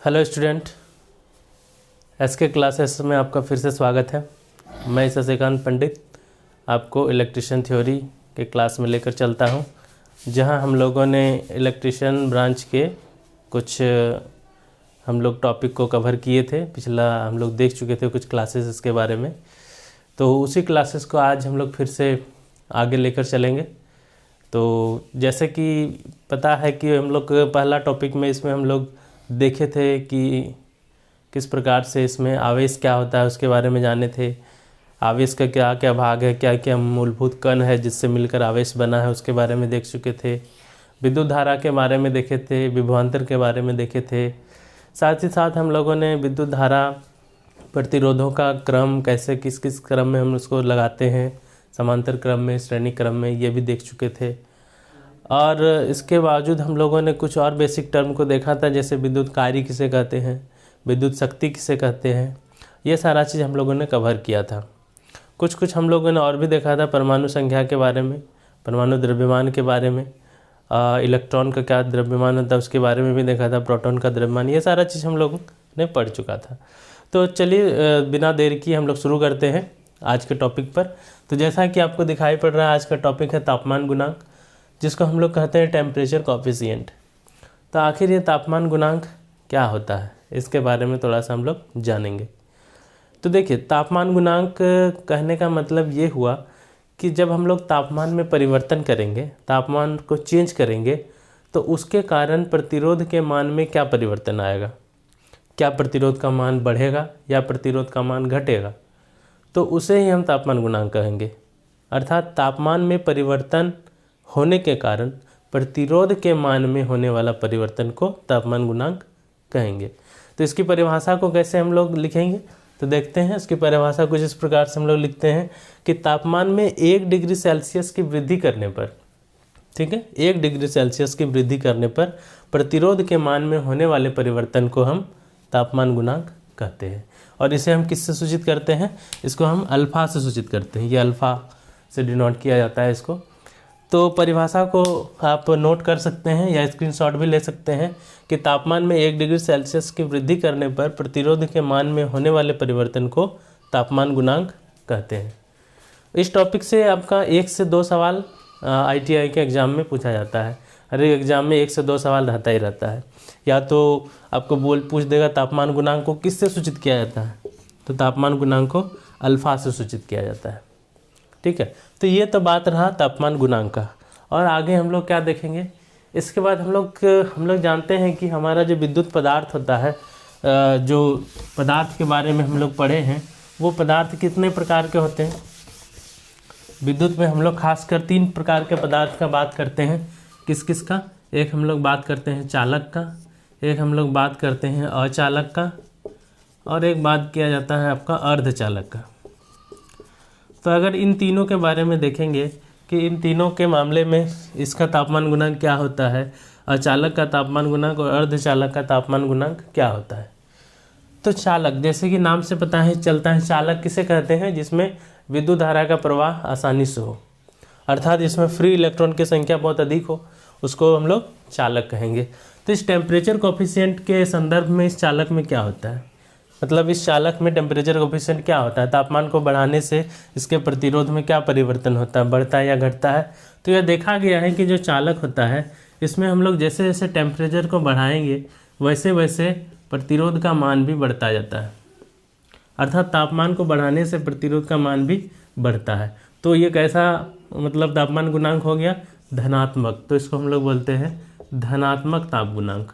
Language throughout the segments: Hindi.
हेलो स्टूडेंट, एसके क्लासेस में आपका फिर से स्वागत है। मैं शशिकांत पंडित आपको इलेक्ट्रिशियन थ्योरी के क्लास में लेकर चलता हूं, जहां हम लोगों ने इलेक्ट्रिशियन ब्रांच के कुछ हम लोग टॉपिक को कवर किए थे। पिछला हम लोग देख चुके थे कुछ क्लासेस इसके बारे में, तो उसी क्लासेस को आज हम लोग फिर से आगे लेकर चलेंगे। तो जैसे कि पता है कि हम लोग पहला टॉपिक में इसमें हम लोग देखे थे कि किस प्रकार से इसमें आवेश क्या होता है उसके बारे में जाने थे। आवेश का क्या क्या भाग है, क्या क्या मूलभूत कण है जिससे मिलकर आवेश बना है, उसके बारे में देख चुके थे। विद्युत धारा के बारे में देखे थे, विभवांतर के बारे में देखे थे। साथ ही साथ हम लोगों ने विद्युत धारा प्रतिरोधों का क्रम, कैसे किस किस क्रम में हम उसको लगाते हैं, समांतर क्रम में, श्रेणी क्रम में, ये भी देख चुके थे। और इसके बावजूद हम लोगों ने कुछ और बेसिक टर्म को देखा था, जैसे विद्युत कार्य किसे कहते हैं, विद्युत शक्ति किसे कहते हैं। ये सारा चीज़ हम लोगों ने कवर किया था। कुछ हम लोगों ने और भी देखा था, परमाणु संख्या के बारे में, परमाणु द्रव्यमान के बारे में, इलेक्ट्रॉन का क्या द्रव्यमान होता है उसके बारे में भी देखा था, प्रोटॉन का द्रव्यमान, ये सारा चीज़ हम लोगों ने पढ़ चुका था। तो चलिए बिना देर की हम लोग शुरू करते हैं आज के टॉपिक पर। तो जैसा कि आपको दिखाई पड़ रहा है, आज का टॉपिक है तापमान गुणांक, जिसको हम लोग कहते हैं टेम्परेचर कोएफिशिएंट। तो आखिर ये तापमान गुणांक क्या होता है, इसके बारे में थोड़ा सा हम लोग जानेंगे। तो देखिए, तापमान गुणांक कहने का मतलब ये हुआ कि जब हम लोग तापमान में परिवर्तन करेंगे, तापमान को चेंज करेंगे, तो उसके कारण प्रतिरोध के मान में क्या परिवर्तन आएगा। क्या प्रतिरोध का मान बढ़ेगा या प्रतिरोध का मान घटेगा, तो उसे ही हम तापमान गुणांक कहेंगे। अर्थात तापमान में परिवर्तन होने के कारण प्रतिरोध के मान में होने वाला परिवर्तन को तापमान गुणांक कहेंगे। तो इसकी परिभाषा को कैसे हम लोग लिखेंगे, तो देखते हैं। इसकी परिभाषा कुछ इस प्रकार से हम लोग लिखते हैं कि तापमान में 1 डिग्री सेल्सियस की वृद्धि करने पर, ठीक है, 1 डिग्री सेल्सियस की वृद्धि करने पर प्रतिरोध के मान में होने वाले परिवर्तन को हम तापमान गुणांक कहते हैं। और इसे हम किससे सूचित करते हैं, इसको हम अल्फ़ा से सूचित करते हैं। ये अल्फ़ा से डिनोट किया जाता है इसको। तो परिभाषा को आप नोट कर सकते हैं या स्क्रीनशॉट भी ले सकते हैं कि तापमान में 1 डिग्री सेल्सियस की वृद्धि करने पर प्रतिरोध के मान में होने वाले परिवर्तन को तापमान गुणांक कहते हैं। इस टॉपिक से आपका 1 से 2 सवाल ITI के एग्ज़ाम में पूछा जाता है। हर एक एग्ज़ाम में 1 से 2 सवाल रहता ही रहता है। या तो आपको पूछ देगा तापमान गुणांक को किससे सूचित किया जाता है, तो तापमान गुणांक को अल्फ़ा से सूचित किया जाता है। ठीक है, तो ये तो बात रहा तापमान गुणांक का। और आगे हम लोग क्या देखेंगे, इसके बाद हम लोग जानते हैं कि हमारा जो विद्युत पदार्थ होता है, जो पदार्थ के बारे में हम लोग पढ़े हैं, वो पदार्थ कितने प्रकार के होते हैं। विद्युत में हम लोग खासकर 3 प्रकार के पदार्थ का बात करते हैं। किस किस का, एक हम लोग बात करते हैं चालक का, एक हम लोग बात करते हैं अचालक का, और एक बात किया जाता है आपका अर्धचालक का। तो अगर इन तीनों के बारे में देखेंगे कि इन तीनों के मामले में इसका तापमान गुणांक क्या होता है, अचालक का तापमान गुणांक और अर्धचालक का तापमान गुणांक क्या होता है। तो चालक, जैसे कि नाम से पता है चलता है, चालक किसे कहते हैं, जिसमें विद्युत धारा का प्रवाह आसानी से हो, अर्थात इसमें फ्री इलेक्ट्रॉन की संख्या बहुत अधिक हो, उसको हम लोग चालक कहेंगे। तो इस टेम्परेचर कोएफिशिएंट के संदर्भ में इस चालक में क्या होता है, मतलब इस चालक में टेम्परेचर कोएफिशिएंट क्या होता है, तापमान को बढ़ाने से इसके प्रतिरोध में क्या परिवर्तन होता है, बढ़ता है या घटता है। तो यह देखा गया है कि जो चालक होता है, इसमें हम लोग जैसे जैसे टेम्परेचर को बढ़ाएंगे वैसे वैसे प्रतिरोध का मान भी बढ़ता जाता है। अर्थात तापमान को बढ़ाने से प्रतिरोध का मान भी बढ़ता है। तो ये कैसा मतलब तापमान गुणांक हो गया, धनात्मक। तो इसको हम लोग बोलते हैं धनात्मक ताप गुणांक।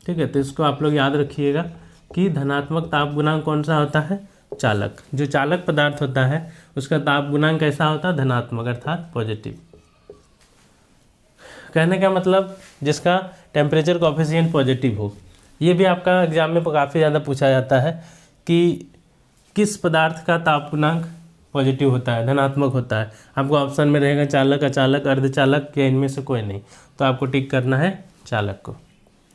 ठीक है, तो इसको आप लोग याद रखिएगा कि धनात्मक ताप गुणांक कौन सा होता है, चालक। जो चालक पदार्थ होता है उसका ताप गुणांक कैसा होता है, धनात्मक, अर्थात पॉजिटिव। कहने का मतलब जिसका टेम्परेचर कोएफिशिएंट पॉजिटिव हो। ये भी आपका एग्जाम में काफ़ी ज़्यादा पूछा जाता है कि किस पदार्थ का ताप गुणांक पॉजिटिव होता है, धनात्मक होता है। आपको ऑप्शन में रहेगा चालक, अचालक, अर्धचालक, या इनमें से कोई नहीं, तो आपको टिक करना है चालक को।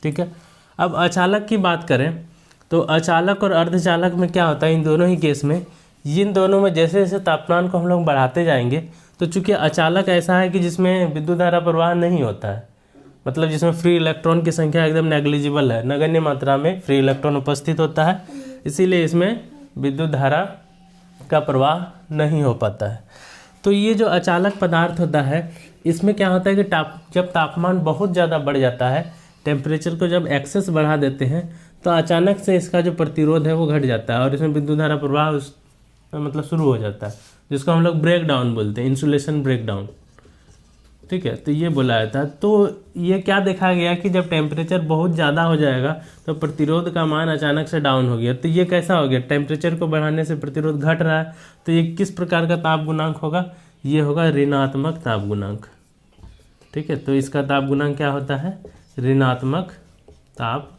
ठीक है, अब अचालक की बात करें तो अचालक और अर्धचालक में क्या होता है, इन दोनों ही केस में, इन दोनों में जैसे जैसे तापमान को हम लोग बढ़ाते जाएंगे, तो चूंकि अचालक ऐसा है कि जिसमें विद्युत धारा प्रवाह नहीं होता है, मतलब जिसमें फ्री इलेक्ट्रॉन की संख्या एकदम नेग्लिजिबल है, नगण्य मात्रा में फ्री इलेक्ट्रॉन उपस्थित होता है, इसीलिए इसमें विद्युत धारा का प्रवाह नहीं हो पाता है। तो ये जो अचालक पदार्थ होता है, इसमें क्या होता है कि जब तापमान बहुत ज़्यादा बढ़ जाता है, टेम्परेचर को जब एक्सेस बढ़ा देते हैं, तो अचानक से इसका जो प्रतिरोध है वो घट जाता है और इसमें विद्युत धारा प्रवाह मतलब शुरू हो जाता है, जिसको हम लोग ब्रेक डाउन बोलते हैं, इंसुलेशन ब्रेक डाउन। ठीक है, तो ये बोला जाता है। तो ये क्या देखा गया कि जब टेम्परेचर बहुत ज़्यादा हो जाएगा तो प्रतिरोध का मान अचानक से डाउन हो गया। तो ये कैसा हो गया, टेम्परेचर को बढ़ाने से प्रतिरोध घट रहा है, तो ये किस प्रकार का ताप गुणांक होगा, ये होगा ऋणात्मक ताप गुणांक। ठीक है, तो इसका ताप गुणांक क्या होता है, ऋणात्मक ताप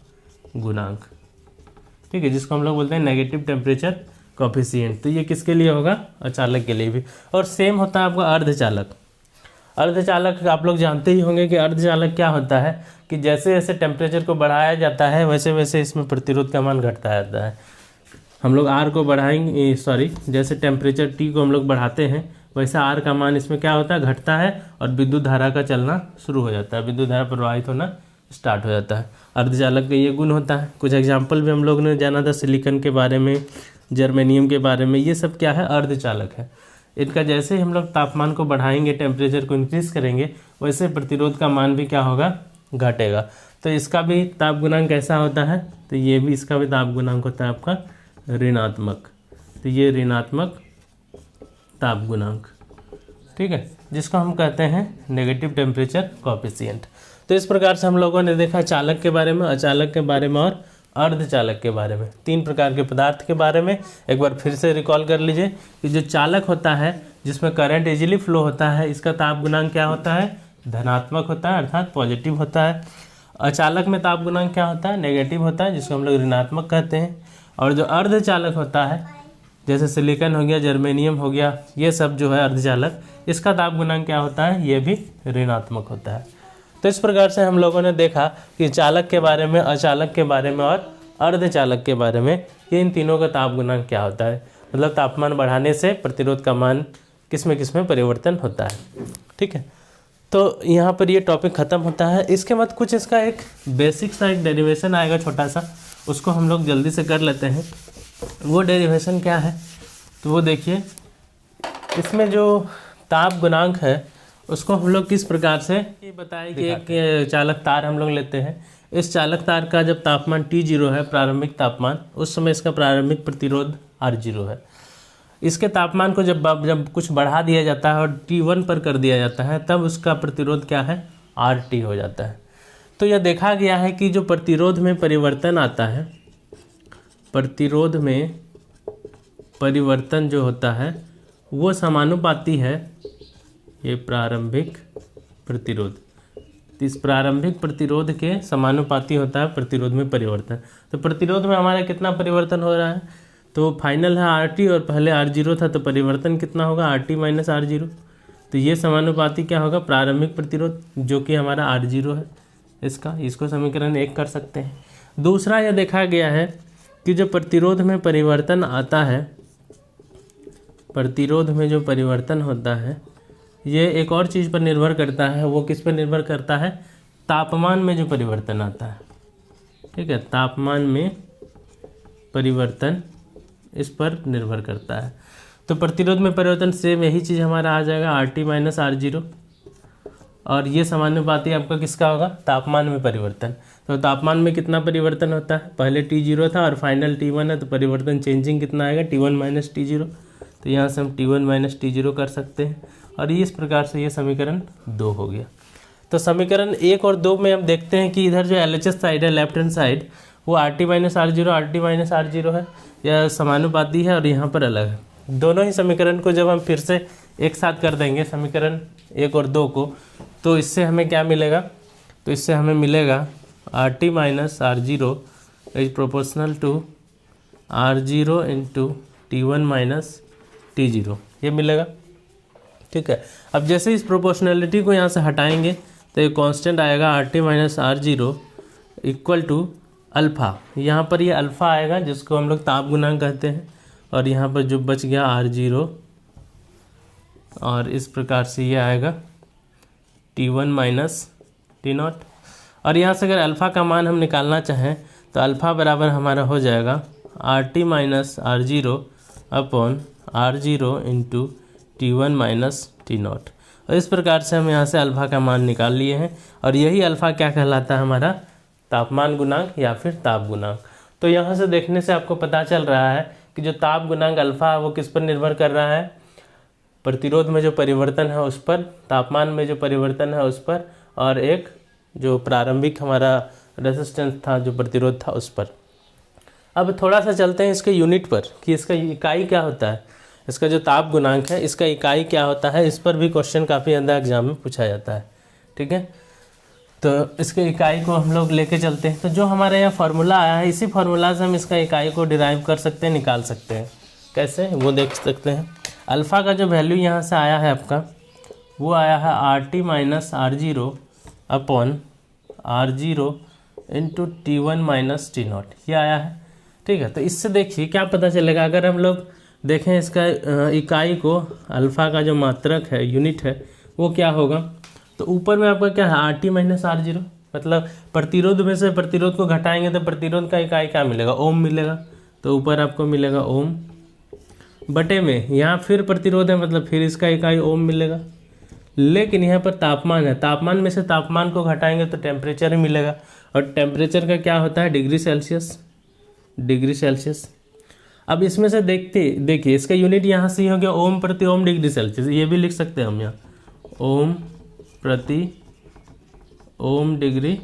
गुणांक। ठीक है, जिसको हम लोग बोलते हैं नेगेटिव टेम्परेचर कोफिशिएंट। तो ये किसके लिए होगा, अचालक के लिए भी। और सेम होता है आपका अर्धचालक। अर्धचालक आप लोग जानते ही होंगे कि अर्धचालक क्या होता है कि जैसे जैसे टेम्परेचर को बढ़ाया जाता है वैसे वैसे इसमें प्रतिरोध का मान घटता जाता है। हम लोग आर को बढ़ाएंगे, जैसे टेम्परेचर टी को हम लोग बढ़ाते हैं वैसे आर का मान इसमें क्या होता है, घटता है और विद्युत धारा का चलना शुरू हो जाता है, विद्युत धारा प्रवाहित होना स्टार्ट हो जाता है। अर्धचालक का ये गुण होता है। कुछ एग्जाम्पल भी हम लोग ने जाना था, सिलिकॉन के बारे में, जर्मेनियम के बारे में, ये सब क्या है, अर्धचालक है। इनका जैसे ही हम लोग तापमान को बढ़ाएंगे, टेम्परेचर को इंक्रीज करेंगे, वैसे प्रतिरोध का मान भी क्या होगा, घटेगा। तो इसका भी ताप गुणांक कैसा होता है, तो ये भी इसका भी ताप गुणांक होता है आपका ऋणात्मक। तो ये ऋणात्मक ताप गुणांक, ठीक है, जिसको हम कहते हैं नेगेटिव टेम्परेचर कोएफिशिएंट। तो इस प्रकार से हम लोगों ने देखा चालक के बारे में, अचालक के बारे में और अर्धचालक के बारे में, 3 प्रकार के पदार्थ के बारे में। एक बार फिर से रिकॉल कर लीजिए कि जो चालक होता है जिसमें करंट इजीली फ्लो होता है, इसका ताप गुणांक क्या होता है, धनात्मक होता है, अर्थात पॉजिटिव होता है। अचालक में ताप गुणांक क्या होता है, नेगेटिव होता है, जिसको हम लोग ऋणात्मक कहते हैं। और जो अर्धचालक होता है, जैसे सिलिकॉन हो गया, जर्मेनियम हो गया, ये सब जो है अर्धचालक, इसका ताप गुणांक क्या होता है, ये भी ऋणात्मक होता है। तो इस प्रकार से हम लोगों ने देखा कि चालक के बारे में, अचालक के बारे में और अर्धचालक के बारे में, ये इन तीनों का ताप गुणांक क्या होता है, मतलब तापमान बढ़ाने से प्रतिरोध का मान किस में परिवर्तन होता है। ठीक है, तो यहाँ पर ये टॉपिक ख़त्म होता है। इसके बाद कुछ इसका एक बेसिक सा एक डेरिवेशन आएगा छोटा सा, उसको हम लोग जल्दी से कर लेते हैं। वो डेरिवेशन क्या है, तो वो देखिए, इसमें जो ताप गुणांक है उसको हम लोग किस प्रकार से ये बताएं कि एक चालक तार हम लोग लेते हैं। इस चालक तार का जब तापमान T0 है, प्रारंभिक तापमान, उस समय इसका प्रारंभिक प्रतिरोध R0 है। इसके तापमान को जब कुछ बढ़ा दिया जाता है और T1 पर कर दिया जाता है, तब उसका प्रतिरोध क्या है, RT हो जाता है। तो यह देखा गया है कि जो प्रतिरोध में परिवर्तन आता है, प्रतिरोध में परिवर्तन जो होता है वो समानुपाती है ये प्रारंभिक प्रतिरोध। इस प्रारंभिक प्रतिरोध के समानुपाती होता है प्रतिरोध में परिवर्तन। तो प्रतिरोध में हमारा कितना परिवर्तन हो रहा है, तो फाइनल है RT और पहले R0 था, तो परिवर्तन कितना होगा, RT माइनस R0। तो ये समानुपाती क्या होगा, प्रारंभिक प्रतिरोध, जो कि हमारा R0 है। इसको समीकरण 1 कर सकते हैं। दूसरा यह देखा गया है कि जो प्रतिरोध में परिवर्तन आता है, प्रतिरोध में जो परिवर्तन होता है, ये एक और चीज़ पर निर्भर करता है। वो किस पर निर्भर करता है, तापमान में जो परिवर्तन आता है। ठीक है, तापमान में परिवर्तन इस पर निर्भर करता है। तो प्रतिरोध में परिवर्तन सेम यही चीज़ हमारा आ जाएगा, RT माइनस R0। और ये समानुपाती आपका किसका होगा, तापमान में परिवर्तन। तो तापमान में कितना परिवर्तन होता है, पहले T0 था और फाइनल T1 है, तो परिवर्तन चेंजिंग कितना आएगा, T1 माइनस T0। तो यहाँ से हम T1 माइनस T0 कर सकते हैं। और इस प्रकार से ये समीकरण 2 हो गया। तो समीकरण 1 और 2 में हम देखते हैं कि इधर जो LHS साइड है, लेफ्ट हैंड साइड, वो RT माइनस R0 है, यह समानुपाती है और यहाँ पर अलग है। दोनों ही समीकरण को जब हम फिर से एक साथ कर देंगे, समीकरण 1 और 2 को, तो इससे हमें क्या मिलेगा, तो इससे हमें मिलेगा RT minus R0 is proportional to R0 into T1 minus T0, ये मिलेगा। ठीक है, अब जैसे इस प्रोपोर्शनलिटी को यहाँ से हटाएंगे तो ये कांस्टेंट आएगा RT minus R0 equal to alpha. यहाँ पर ये अल्फ़ा आएगा, जिसको हम लोग ताप गुणांक कहते हैं, और यहाँ पर जो बच गया R0, और इस प्रकार से ये आएगा T1 माइनस T0। और यहाँ से अगर अल्फ़ा का मान हम निकालना चाहें तो अल्फ़ा बराबर हमारा हो जाएगा RT minus R0 upon R0 into T1 minus T0। और इस प्रकार से हम यहाँ से अल्फ़ा का मान निकाल लिए हैं और यही अल्फ़ा क्या कहलाता है, हमारा तापमान गुणांक या फिर ताप गुणांक। तो यहाँ से देखने से आपको पता चल रहा है कि जो ताप गुणांक अल्फ़ा है वो किस पर निर्भर कर रहा है, प्रतिरोध में जो परिवर्तन है उस पर, तापमान में जो परिवर्तन है उस पर, और एक जो प्रारंभिक हमारा रेजिस्टेंस था, जो प्रतिरोध था, उस पर। अब थोड़ा सा चलते हैं इसके यूनिट पर कि इसका इकाई क्या होता है, इसका जो ताप गुणांक है इसका इकाई क्या होता है। इस पर भी क्वेश्चन काफ़ी ज़्यादा एग्जाम में पूछा जाता है। ठीक है, तो इसके इकाई को हम लोग लेके चलते हैं। तो जो हमारे यहाँ फार्मूला आया है, इसी फार्मूला से हम इसका इकाई को डिराइव कर सकते हैं, निकाल सकते हैं। कैसे, वो देख सकते हैं। अल्फ़ा का जो वैल्यू यहाँ से आया है आपका, वो आया है RT minus R0 upon R0 into T1 minus T0, ये आया है। ठीक है, तो इससे देखिए क्या पता चलेगा। अगर हम लोग देखें इसका इकाई को, अल्फ़ा का जो मात्रक है, यूनिट है, वो क्या होगा, तो ऊपर में आपका क्या है RT माइनस R0, मतलब प्रतिरोध में से प्रतिरोध को घटाएंगे तो प्रतिरोध का इकाई क्या मिलेगा, ओम मिलेगा। तो ऊपर आपको मिलेगा ओम, बटे में यहाँ फिर प्रतिरोध है, मतलब फिर इसका इकाई ओम मिलेगा। लेकिन यहाँ पर तापमान है, तापमान में से तापमान को घटाएंगे तो टेम्परेचर ही मिलेगा, और टेम्परेचर का क्या होता है, डिग्री सेल्सियस, डिग्री सेल्सियस। अब इसमें से देखिए इसका यूनिट यहाँ से ही हो गया ओम प्रति ओम डिग्री सेल्सियस, ये भी लिख सकते हैं हम यहाँ, ओम प्रति ओम डिग्री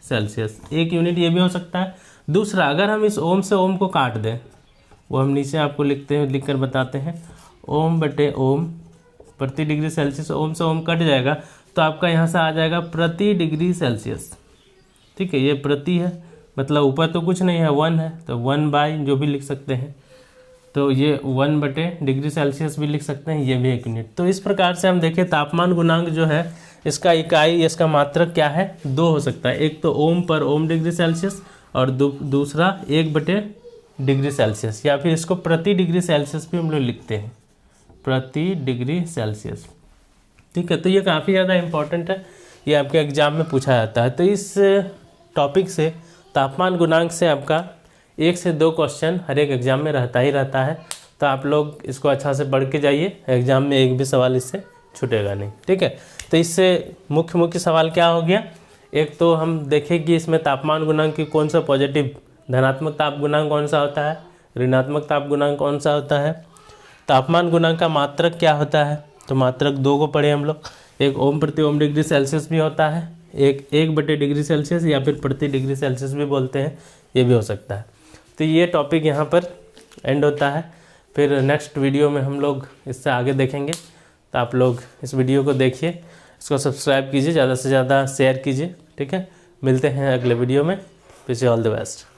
सेल्सियस, एक यूनिट ये भी हो सकता है। दूसरा, अगर हम इस ओम से ओम को काट दें, वो हम नीचे आपको लिख कर बताते हैं, ओम बटे ओम प्रति डिग्री सेल्सियस, ओम से ओम कट जाएगा तो आपका यहाँ से आ जाएगा प्रति डिग्री सेल्सियस। ठीक है, ये प्रति है, मतलब ऊपर तो कुछ नहीं है, 1 है, तो 1 बाई जो भी लिख सकते हैं, तो ये 1 बटे डिग्री सेल्सियस भी लिख सकते हैं, ये भी एक यूनिट। तो इस प्रकार से हम देखें तापमान गुणांक जो है, इसका इकाई, इसका मात्रक क्या है, 2 हो सकता है। एक तो ओम पर ओम डिग्री सेल्सियस, और दूसरा 1 बटे डिग्री सेल्सियस, या फिर इसको प्रति डिग्री सेल्सियस भी हम लोग लिखते हैं, प्रति डिग्री सेल्सियस। ठीक है, तो ये काफ़ी ज़्यादा इम्पोर्टेंट है, ये आपके एग्जाम में पूछा जाता है। तो इस टॉपिक से, तापमान गुणांक से आपका 1 से 2 क्वेश्चन हर एक एग्जाम में रहता ही रहता है। तो आप लोग इसको अच्छा से पढ़ के जाइए, एग्जाम में एक भी सवाल इससे छूटेगा नहीं। ठीक है, तो इससे मुख्य सवाल क्या हो गया, एक तो हम देखें कि इसमें तापमान गुणांक की कौन सा पॉजिटिव, धनात्मक ताप गुणांक कौन सा होता है, ऋणात्मक ताप गुणांक कौन सा होता है, तापमान गुणांक का मात्रक क्या होता है। तो मात्रक 2 को पढ़े हम लोग, एक ओम प्रति ओम डिग्री सेल्सियस भी होता है, एक 1 बटे डिग्री सेल्सियस, या फिर प्रति डिग्री सेल्सियस भी बोलते हैं, ये भी हो सकता है। तो ये टॉपिक यहाँ पर एंड होता है। फिर नेक्स्ट वीडियो में हम लोग इससे आगे देखेंगे। तो आप लोग इस वीडियो को देखिए, इसको सब्सक्राइब कीजिए, ज़्यादा से ज़्यादा शेयर कीजिए। ठीक है, मिलते हैं अगले वीडियो में। Wish you all the best.